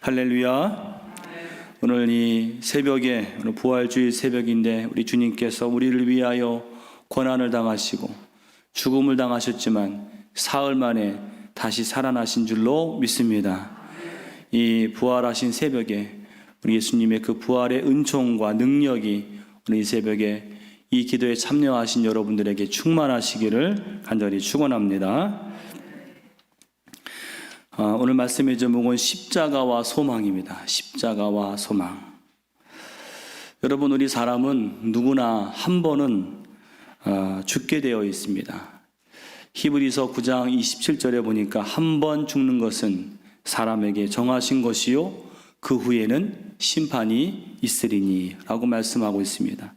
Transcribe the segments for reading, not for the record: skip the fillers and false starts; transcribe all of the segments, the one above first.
할렐루야. 오늘 이 새벽에, 오늘 부활주일 새벽인데 우리 주님께서 우리를 위하여 고난을 당하시고 죽음을 당하셨지만 사흘 만에 다시 살아나신 줄로 믿습니다. 이 부활하신 새벽에 우리 예수님의 그 부활의 은총과 능력이 오늘 이 새벽에 이 기도에 참여하신 여러분들에게 충만하시기를 간절히 축원합니다. 오늘 말씀의 제목은 십자가와 소망입니다. 십자가와 소망. 여러분, 우리 사람은 누구나 한 번은 죽게 되어 있습니다. 히브리서 9장 27절에 보니까 한 번 죽는 것은 사람에게 정하신 것이요 그 후에는 심판이 있으리니 라고 말씀하고 있습니다.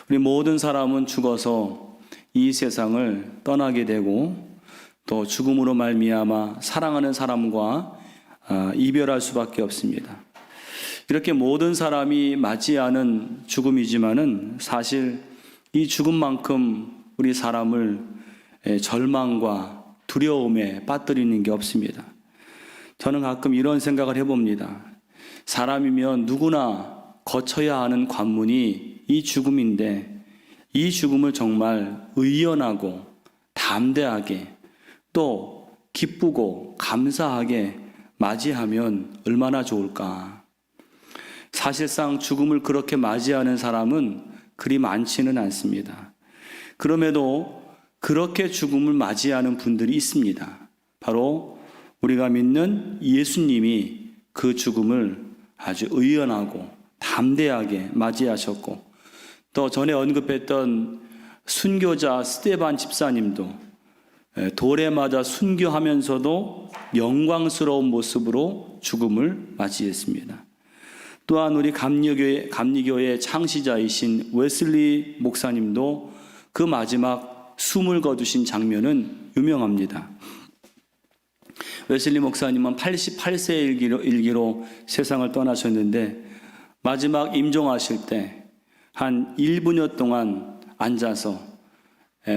우리 모든 사람은 죽어서 이 세상을 떠나게 되고 또 죽음으로 말미암아 사랑하는 사람과 이별할 수밖에 없습니다. 이렇게 모든 사람이 맞이하는 죽음이지만은 사실 이 죽음만큼 우리 사람을 절망과 두려움에 빠뜨리는 게 없습니다. 저는 가끔 이런 생각을 해봅니다. 사람이면 누구나 거쳐야 하는 관문이 이 죽음인데 이 죽음을 정말 의연하고 담대하게 또 기쁘고 감사하게 맞이하면 얼마나 좋을까. 사실상 죽음을 그렇게 맞이하는 사람은 그리 많지는 않습니다. 그럼에도 그렇게 죽음을 맞이하는 분들이 있습니다. 바로 우리가 믿는 예수님이 그 죽음을 아주 의연하고 담대하게 맞이하셨고 또 전에 언급했던 순교자 스데반 집사님도 돌에 맞아 순교하면서도 영광스러운 모습으로 죽음을 맞이했습니다. 또한 우리 감리교의 창시자이신 웨슬리 목사님도 그 마지막 숨을 거두신 장면은 유명합니다. 웨슬리 목사님은 88세 일기로 세상을 떠나셨는데 마지막 임종하실 때 한 1분여 동안 앉아서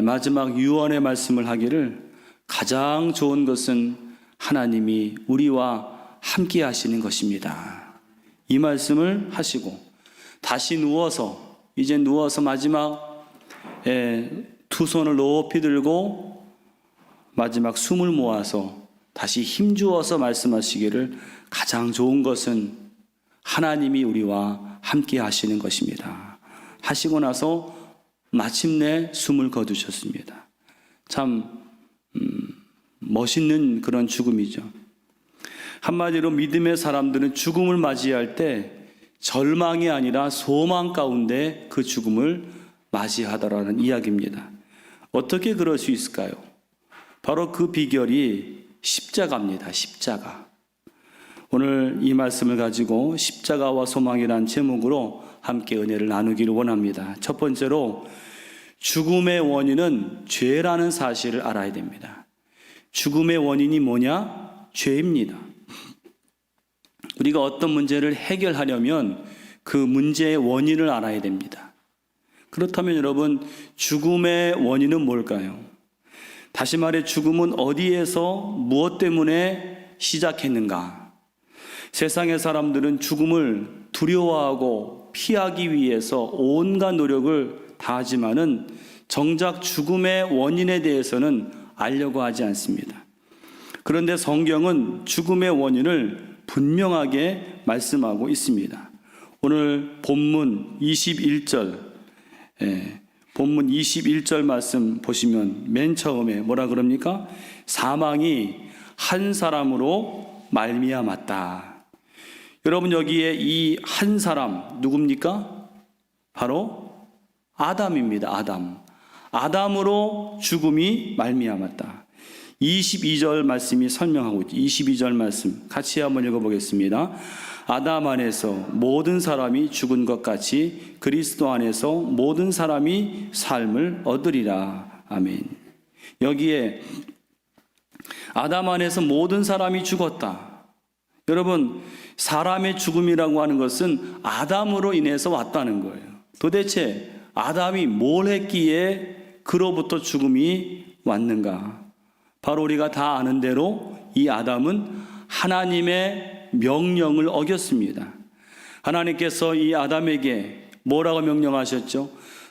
마지막 유언의 말씀을 하기를 가장 좋은 것은 하나님이 우리와 함께 하시는 것입니다. 이 말씀을 하시고 다시 이제 누워서 마지막 두 손을 높이 들고 마지막 숨을 모아서 다시 힘주어서 말씀하시기를 가장 좋은 것은 하나님이 우리와 함께 하시는 것입니다. 하시고 나서 마침내 숨을 거두셨습니다. 참 멋있는 그런 죽음이죠. 한마디로 믿음의 사람들은 죽음을 맞이할 때 절망이 아니라 소망 가운데 그 죽음을 맞이하더라는 이야기입니다. 어떻게 그럴 수 있을까요? 바로 그 비결이 십자가입니다. 십자가. 오늘 이 말씀을 가지고 십자가와 소망이란 제목으로 함께 은혜를 나누기를 원합니다. 첫 번째로 죽음의 원인은 죄라는 사실을 알아야 됩니다. 죽음의 원인이 뭐냐? 죄입니다. 우리가 어떤 문제를 해결하려면 그 문제의 원인을 알아야 됩니다. 그렇다면 여러분, 죽음의 원인은 뭘까요? 다시 말해 죽음은 어디에서 무엇 때문에 시작했는가? 세상의 사람들은 죽음을 두려워하고 피하기 위해서 온갖 노력을 다하지만은 정작 죽음의 원인에 대해서는 알려고 하지 않습니다. 그런데 성경은 죽음의 원인을 분명하게 말씀하고 있습니다. 오늘 본문 21절 말씀 보시면 맨 처음에 뭐라 그럽니까? 사망이 한 사람으로 말미암았다. 여러분, 여기에 이 한 사람 누굽니까? 바로 아담입니다. 아담으로 죽음이 말미암았다. 22절 말씀이 설명하고 있죠. 22절 말씀 같이 한번 읽어보겠습니다. 아담 안에서 모든 사람이 죽은 것 같이 그리스도 안에서 모든 사람이 삶을 얻으리라. 아멘. 여기에 아담 안에서 모든 사람이 죽었다. 여러분, 사람의 죽음이라고 하는 것은 아담으로 인해서 왔다는 거예요. 도대체 아담이 뭘 했기에 그로부터 죽음이 왔는가? 바로 우리가 다 아는 대로 이 아담은 하나님의 명령을 어겼습니다. 하나님께서 이 아담에게 뭐라고 명령하셨죠?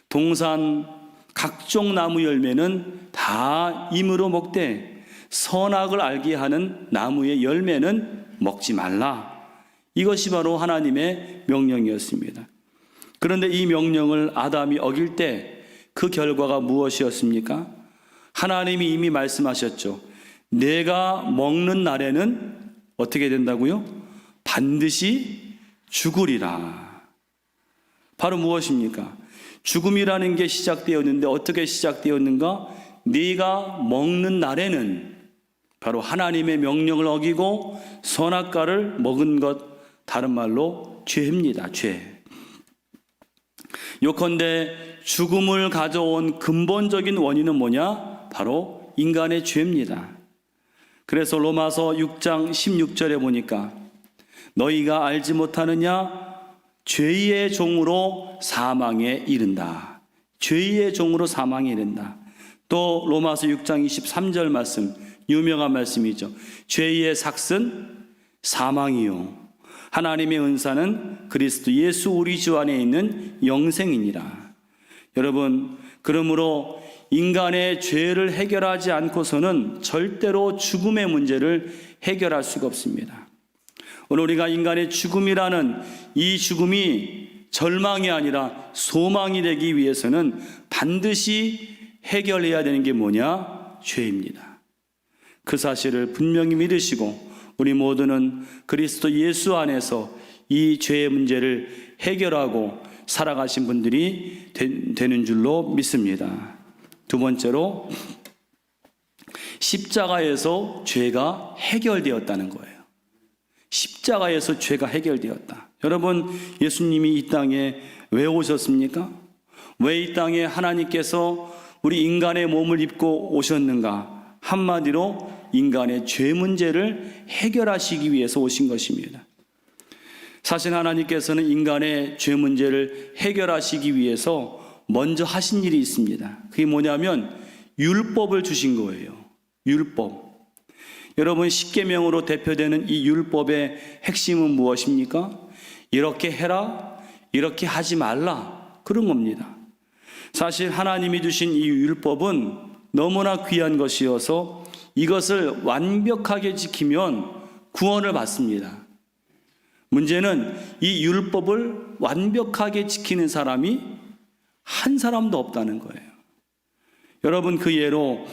동산 각종 나무 열매는 다 임으로 먹되 선악을 알게 하는 나무의 열매는 먹지 말라. 이것이 바로 하나님의 명령이었습니다. 그런데 이 명령을 아담이 어길 때 그 결과가 무엇이었습니까? 하나님이 이미 말씀하셨죠. 내가 먹는 날에는 어떻게 된다고요? 반드시 죽으리라. 바로 무엇입니까? 죽음이라는 게 시작되었는데 어떻게 시작되었는가? 네가 먹는 날에는 바로 하나님의 명령을 어기고 선악과를 먹은 것, 다른 말로 죄입니다. 죄. 요컨대 죽음을 가져온 근본적인 원인은 뭐냐? 바로 인간의 죄입니다. 그래서 로마서 6장 16절에 보니까 너희가 알지 못하느냐? 죄의 종으로 사망에 이른다. 죄의 종으로 사망에 이른다. 또 로마서 6장 23절 말씀, 유명한 말씀이죠. 죄의 삭은 사망이요 하나님의 은사는 그리스도 예수 우리 주 안에 있는 영생이니라. 여러분, 그러므로 인간의 죄를 해결하지 않고서는 절대로 죽음의 문제를 해결할 수가 없습니다. 오늘 우리가 인간의 죽음이라는 이 죽음이 절망이 아니라 소망이 되기 위해서는 반드시 해결해야 되는 게 뭐냐? 죄입니다. 그 사실을 분명히 믿으시고 우리 모두는 그리스도 예수 안에서 이 죄의 문제를 해결하고 살아가신 분들이 되는 줄로 믿습니다. 두 번째로 십자가에서 죄가 해결되었다는 거예요. 십자가에서 죄가 해결되었다. 여러분, 예수님이 이 땅에 왜 오셨습니까? 왜 이 땅에 하나님께서 우리 인간의 몸을 입고 오셨는가? 한마디로 인간의 죄 문제를 해결하시기 위해서 오신 것입니다. 사실 하나님께서는 인간의 죄 문제를 해결하시기 위해서 먼저 하신 일이 있습니다. 그게 뭐냐면 율법을 주신 거예요. 율법. 여러분, 십계명으로 대표되는 이 율법의 핵심은 무엇입니까? 이렇게 해라, 이렇게 하지 말라, 그런 겁니다. 사실 하나님이 주신 이 율법은 너무나 귀한 것이어서 이것을 완벽하게 지키면 구원을 받습니다. 문제는 이 율법을 완벽하게 지키는 사람이 한 사람도 없다는 거예요. 여러분, 그 예로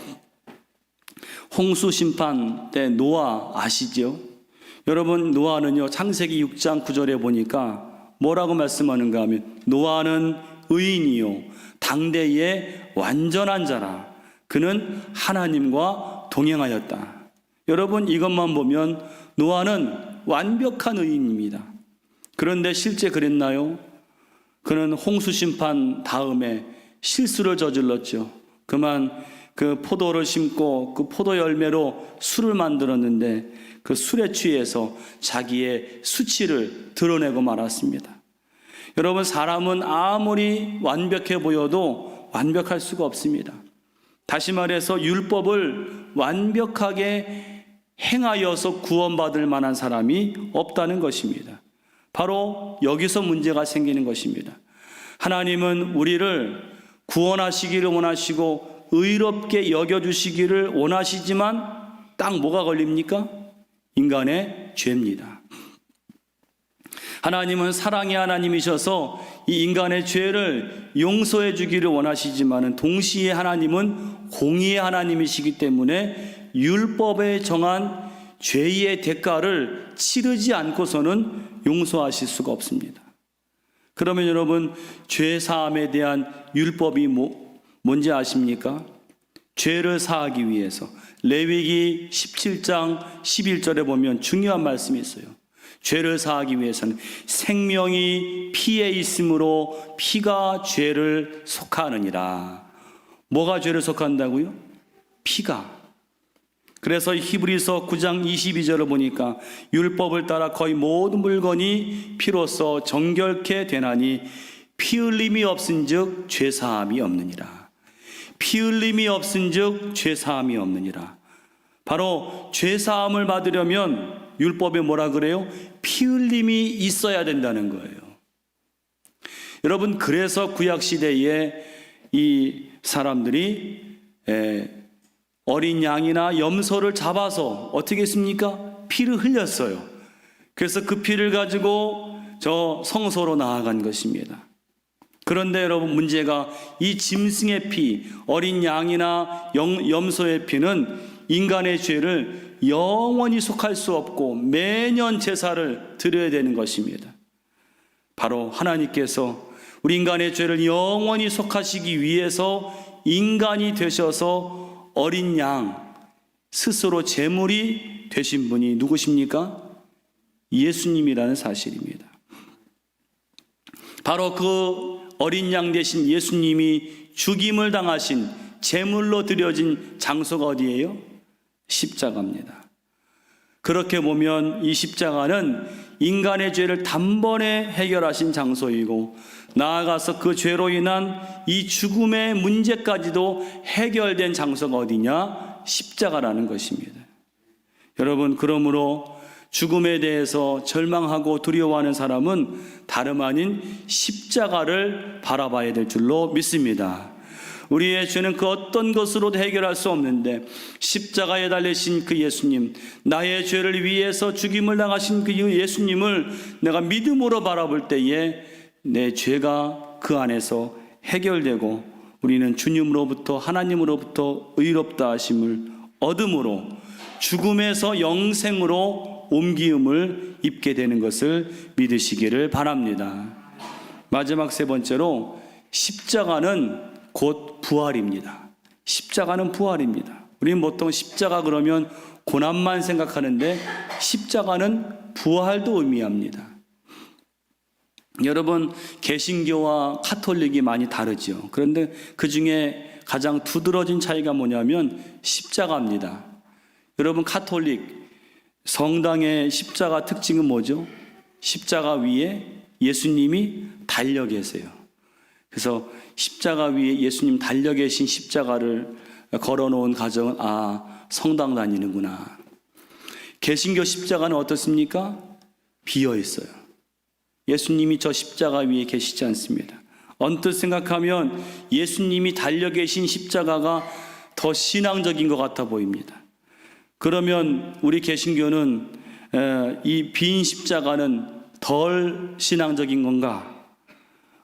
홍수 심판 때 노아 아시죠? 여러분, 노아는요, 창세기 6장 9절에 보니까 뭐라고 말씀하는가 하면 노아는 의인이요 당대의 완전한 자라. 그는 하나님과 동행하였다. 여러분, 이것만 보면 노아는 완벽한 의인입니다. 그런데 실제 그랬나요? 그는 홍수 심판 다음에 실수를 저질렀죠. 그만 그 포도를 심고 그 포도 열매로 술을 만들었는데 그 술에 취해서 자기의 수치를 드러내고 말았습니다. 여러분, 사람은 아무리 완벽해 보여도 완벽할 수가 없습니다. 다시 말해서 율법을 완벽하게 행하여서 구원받을 만한 사람이 없다는 것입니다. 바로 여기서 문제가 생기는 것입니다. 하나님은 우리를 구원하시기를 원하시고 의롭게 여겨주시기를 원하시지만 딱 뭐가 걸립니까? 인간의 죄입니다. 하나님은 사랑의 하나님이셔서 이 인간의 죄를 용서해 주기를 원하시지만 동시에 하나님은 공의의 하나님이시기 때문에 율법에 정한 죄의 대가를 치르지 않고서는 용서하실 수가 없습니다. 그러면 여러분, 죄 사함에 대한 율법이 뭔지 아십니까? 죄를 사하기 위해서 레위기 17장 11절에 보면 중요한 말씀이 있어요. 죄를 사하기 위해서는 생명이 피에 있으므로 피가 죄를 속하느니라. 뭐가 죄를 속한다고요? 피가. 그래서 히브리서 9장 22절을 보니까 율법을 따라 거의 모든 물건이 피로써 정결케 되나니 피 흘림이 없은즉 죄 사함이 없느니라. 피 흘림이 없은즉 죄 사함이 없느니라. 바로 죄 사함을 받으려면 율법에 뭐라 그래요? 피 흘림이 있어야 된다는 거예요. 여러분, 그래서 구약시대에 이 사람들이 어린 양이나 염소를 잡아서 어떻게 했습니까? 피를 흘렸어요. 그래서 그 피를 가지고 저 성소로 나아간 것입니다. 그런데 여러분, 문제가 이 짐승의 피, 어린 양이나 염소의 피는 인간의 죄를 영원히 속할 수 없고 매년 제사를 드려야 되는 것입니다. 바로 하나님께서 우리 인간의 죄를 영원히 속하시기 위해서 인간이 되셔서 어린 양 스스로 제물이 되신 분이 누구십니까? 예수님이라는 사실입니다. 바로 그 어린 양 되신 예수님이 죽임을 당하신 제물로 드려진 장소가 어디예요? 십자가입니다. 그렇게 보면 이 십자가는 인간의 죄를 단번에 해결하신 장소이고, 나아가서 그 죄로 인한 이 죽음의 문제까지도 해결된 장소가 어디냐? 십자가라는 것입니다. 여러분, 그러므로 죽음에 대해서 절망하고 두려워하는 사람은 다름 아닌 십자가를 바라봐야 될 줄로 믿습니다. 우리의 죄는 그 어떤 것으로도 해결할 수 없는데 십자가에 달리신 그 예수님, 나의 죄를 위해서 죽임을 당하신 그 예수님을 내가 믿음으로 바라볼 때에 내 죄가 그 안에서 해결되고 우리는 주님으로부터, 하나님으로부터 의롭다 하심을 얻음으로 죽음에서 영생으로 옮기음을 입게 되는 것을 믿으시기를 바랍니다. 마지막 세 번째로, 십자가는 곧 부활입니다. 십자가는 부활입니다. 우리는 보통 십자가 그러면 고난만 생각하는데 십자가는 부활도 의미합니다. 여러분, 개신교와 카톨릭이 많이 다르죠. 그런데 그 중에 가장 두드러진 차이가 뭐냐면 십자가입니다. 여러분, 카톨릭 성당의 십자가 특징은 뭐죠? 십자가 위에 예수님이 달려 계세요. 그래서 십자가 위에 예수님 달려 계신 십자가를 걸어놓은 가정은 성당 다니는구나. 개신교 십자가는 어떻습니까? 비어 있어요. 예수님이 저 십자가 위에 계시지 않습니다. 언뜻 생각하면 예수님이 달려 계신 십자가가 더 신앙적인 것 같아 보입니다. 그러면 우리 개신교는 이 빈 십자가는 덜 신앙적인 건가?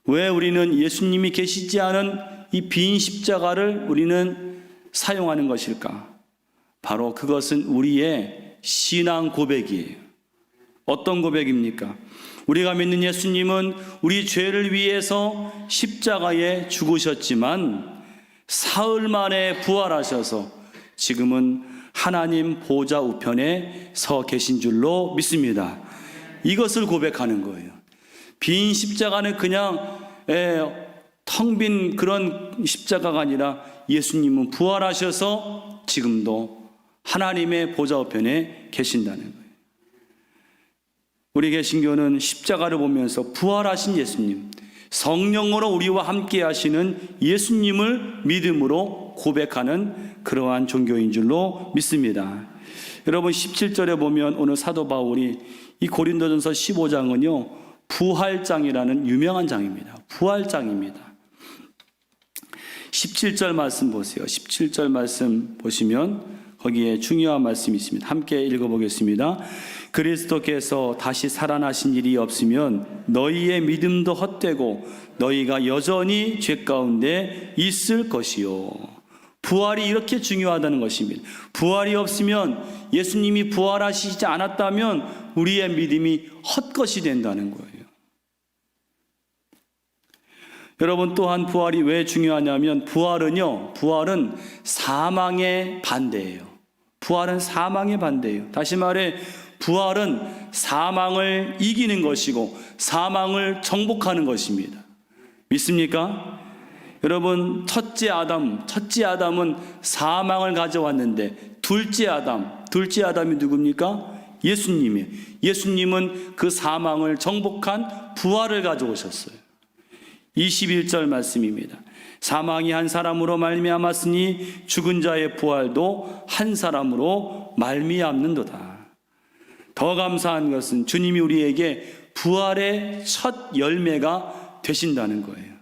왜 우리는 예수님이 계시지 않은 이 빈 십자가를 우리는 사용하는 것일까? 바로 그것은 우리의 신앙 고백이에요. 어떤 고백입니까? 우리가 믿는 예수님은 우리 죄를 위해서 십자가에 죽으셨지만 사흘 만에 부활하셔서 지금은 하나님 보좌 우편에 서 계신 줄로 믿습니다. 이것을 고백하는 거예요. 빈 십자가는 그냥 텅 빈 그런 십자가가 아니라 예수님은 부활하셔서 지금도 하나님의 보좌 우편에 계신다는 거예요. 우리 개신교는 십자가를 보면서 부활하신 예수님, 성령으로 우리와 함께 하시는 예수님을 믿음으로 고백하는 그러한 종교인 줄로 믿습니다. 여러분, 17절에 보면 오늘 사도 바울이 이 고린도전서 15장은요 부활장이라는 유명한 장입니다. 부활장입니다. 17절 말씀 보세요. 17절 말씀 보시면 거기에 중요한 말씀이 있습니다. 함께 읽어보겠습니다. 그리스도께서 다시 살아나신 일이 없으면 너희의 믿음도 헛되고 너희가 여전히 죄 가운데 있을 것이요. 부활이 이렇게 중요하다는 것입니다. 부활이 없으면, 예수님이 부활하시지 않았다면 우리의 믿음이 헛것이 된다는 거예요. 여러분, 또한 부활이 왜 중요하냐면 부활은 사망의 반대예요. 부활은 사망의 반대예요. 다시 말해 부활은 사망을 이기는 것이고 사망을 정복하는 것입니다. 믿습니까? 여러분, 첫째 아담은 사망을 가져왔는데 둘째 아담이 누굽니까? 예수님이에요. 예수님은 그 사망을 정복한 부활을 가져오셨어요. 21절 말씀입니다. 사망이 한 사람으로 말미암았으니 죽은 자의 부활도 한 사람으로 말미암는도다. 더 감사한 것은 주님이 우리에게 부활의 첫 열매가 되신다는 거예요.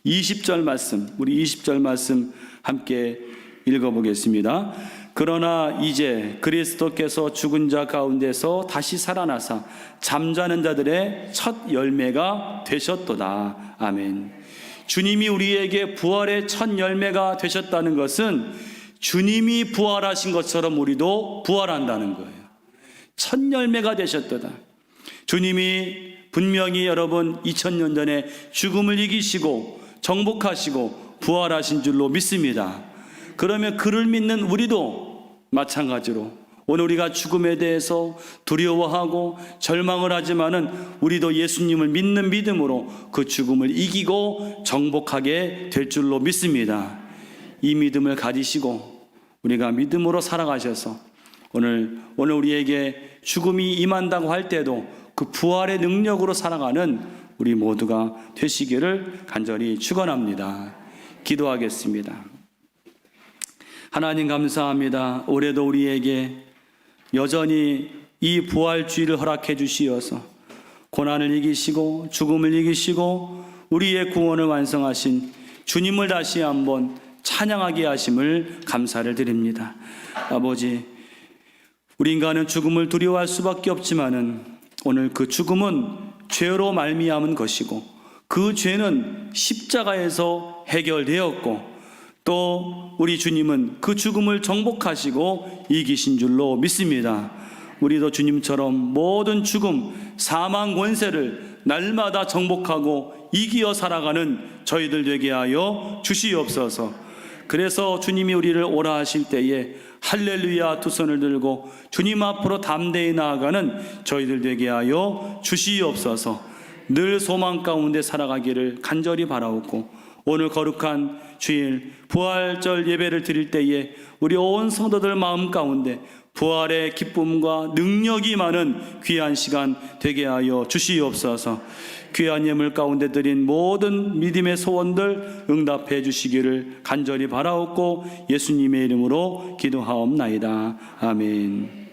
20절 말씀, 우리 20절 말씀 함께 읽어보겠습니다. 그러나 이제 그리스도께서 죽은 자 가운데서 다시 살아나사 잠자는 자들의 첫 열매가 되셨도다. 아멘. 주님이 우리에게 부활의 첫 열매가 되셨다는 것은 주님이 부활하신 것처럼 우리도 부활한다는 거예요. 첫 열매가 되셨도다. 주님이 분명히 여러분 2000년 전에 죽음을 이기시고 정복하시고 부활하신 줄로 믿습니다. 그러면 그를 믿는 우리도 마찬가지로 오늘 우리가 죽음에 대해서 두려워하고 절망을 하지만은 우리도 예수님을 믿는 믿음으로 그 죽음을 이기고 정복하게 될 줄로 믿습니다. 이 믿음을 가지시고 우리가 믿음으로 살아가셔서 오늘 우리에게 죽음이 임한다고 할 때도 그 부활의 능력으로 살아가는 우리 모두가 되시기를 간절히 축원합니다. 기도하겠습니다. 하나님 감사합니다. 올해도 우리에게 여전히 이 부활주의를 허락해 주시어서 고난을 이기시고 죽음을 이기시고 우리의 구원을 완성하신 주님을 다시 한번 찬양하게 하심을 감사를 드립니다. 아버지, 우리 인간은 죽음을 두려워할 수밖에 없지만은 오늘 그 죽음은 죄로 말미암은 것이고 그 죄는 십자가에서 해결되었고 또 우리 주님은 그 죽음을 정복하시고 이기신 줄로 믿습니다. 우리도 주님처럼 모든 죽음, 사망 권세를 날마다 정복하고 이기어 살아가는 저희들 되게 하여 주시옵소서. 그래서 주님이 우리를 오라 하실 때에 할렐루야 두 손을 들고 주님 앞으로 담대히 나아가는 저희들 되게 하여 주시옵소서. 늘 소망 가운데 살아가기를 간절히 바라옵고 오늘 거룩한 주일 부활절 예배를 드릴 때에 우리 온 성도들 마음 가운데 부활의 기쁨과 능력이 많은 귀한 시간 되게 하여 주시옵소서. 귀한 예물 가운데 드린 모든 믿음의 소원들 응답해 주시기를 간절히 바라옵고 예수님의 이름으로 기도하옵나이다. 아멘.